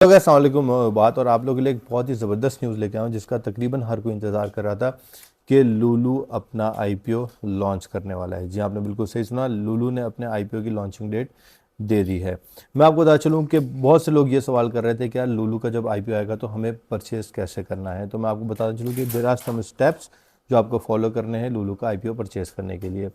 तो गाइस अस्सलाम वालेकुम बात और आप लोगों के लिए एक बहुत ही ज़बरदस्त न्यूज़ लेके आया हूँ जिसका तकरीबन हर कोई इंतज़ार कर रहा था कि लूलू अपना आईपीओ लॉन्च करने वाला है। जी आपने बिल्कुल सही सुना, लूलू ने अपने आईपीओ की लॉन्चिंग डेट दे दी है। मैं आपको बता चलूँ कि बहुत से लोग ये सवाल कर रहे थे कि यार लूलू का जब आईपीओ आएगा तो हमें परचेज़ कैसे करना है। तो मैं आपको बता चलूँ कि देयर आर सम स्टेप्स जो आपको फॉलो करने हैं लूलू का आईपीओ परचेज़ करने के लिए।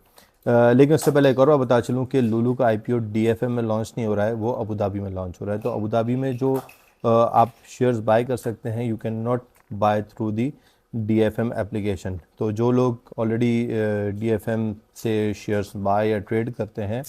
लेकिन उससे पहले एक और बात बता चलूँ कि लूलू का आईपीओ डीएफएम में लॉन्च नहीं हो रहा है, वो अबू धाबी में लॉन्च हो रहा है। तो अबू धाबी में जो आप शेयर्स बाय कर सकते हैं, you can not buy through the DFM application. तो जो लोग ऑलरेडी डीएफएम से शेयर्स बाय या ट्रेड करते हैं,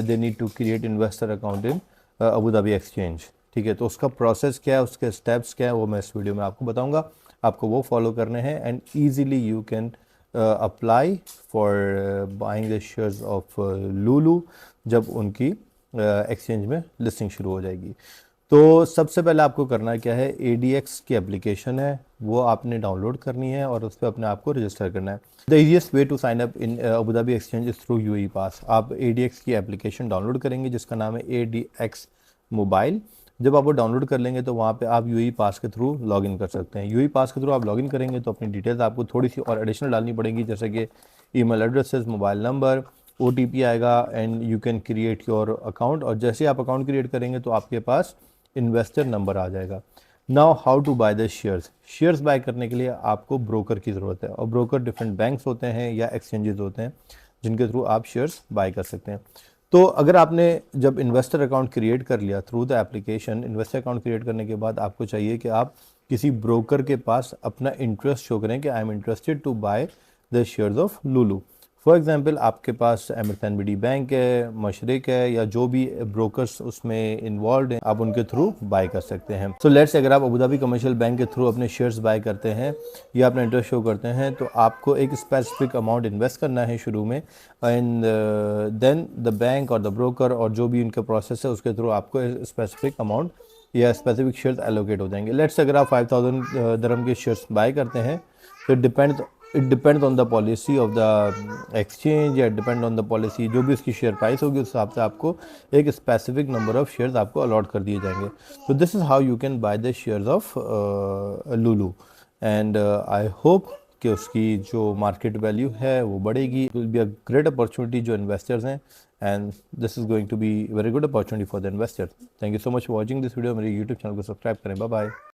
they need to create investor account in Abu Dhabi exchange. ठीक है, तो उसका प्रोसेस क्या है, उसके स्टेप्स क्या है, वो मैं इस वीडियो में आपको बताऊंगा। आपको वो फॉलो करने हैं and easily you can apply for buying the shares of Lulu जब उनकी एक्सचेंज में लिस्टिंग शुरू हो जाएगी। तो सबसे पहले आपको करना क्या है, ADX की एप्लीकेशन है वो आपने डाउनलोड करनी है और उस पर अपने आप को रजिस्टर करना है। The easiest way to sign up in Abu Dhabi exchange is through UAE Pass. आप ADX की एप्लीकेशन डाउनलोड करेंगे जिसका नाम है ADX मोबाइल। जब आप वो डाउनलोड कर लेंगे तो वहाँ पे आप यूई पास के थ्रू लॉगिन कर सकते हैं। यूई पास के थ्रू आप लॉगिन करेंगे तो अपनी डिटेल्स आपको थोड़ी सी और एडिशनल डालनी पड़ेगी, जैसे कि email addresses, mobile number, OTP आएगा and you can create your account. और जैसे आप अकाउंट क्रिएट करेंगे तो आपके पास इन्वेस्टर नंबर आ जाएगा। Now how to buy the shares buy करने के लिए आपको ब्रोकर की ज़रूरत है और ब्रोकर डिफरेंट बैंक्स होते हैं या एक्सचेंजेस होते हैं जिनके थ्रू आप शेयर्स बाय कर सकते हैं। तो अगर आपने जब इन्वेस्टर अकाउंट क्रिएट कर लिया through the application, investor account create करने के बाद आपको चाहिए कि आप किसी ब्रोकर के पास अपना इंटरेस्ट शो करें कि I am interested to buy the shares of Lulu. For example आपके पास एमएसएनबीडी बैंक है, मशरिक है, या जो भी ब्रोकर्स उसमें इन्वॉल्व हैं, आप उनके थ्रू बाय कर सकते हैं। सो लेट्स अगर आप अबू धाबी कमर्शियल बैंक के थ्रू अपने शेयर्स बाय करते हैं या अपना इंटरेस्ट शो करते हैं तो आपको एक स्पेसिफिक अमाउंट इन्वेस्ट करना है शुरू में एंड देन द बैंक और द ब्रोकर और जो भी उनका प्रोसेस है उसके थ्रू आपको स्पेसिफिक अमाउंट या स्पेसिफिक शेयर्स एलोकेट हो जाएंगे। लेट्स अगर आप 5000 दरम के शेयर्स बाय करते हैं तो it depends on the policy of the exchange या डिपेंड ऑन द पॉलिसी, जो भी उसकी शेयर प्राइस होगी उस हिसाब से आपको एक स्पेसिफिक नंबर ऑफ शेयर्स आपको अलॉट कर दिए जाएंगे। तो this is how you can buy the shares of Lulu and I hope कि उसकी जो मार्केट वैल्यू है वो बढ़ेगी। It will be a great opportunity जो इन्वेस्टर्स हैं and this is going to be very good opportunity for the investors. Thank you so much for watching this video. मेरे YouTube channel को subscribe करें। Bye bye.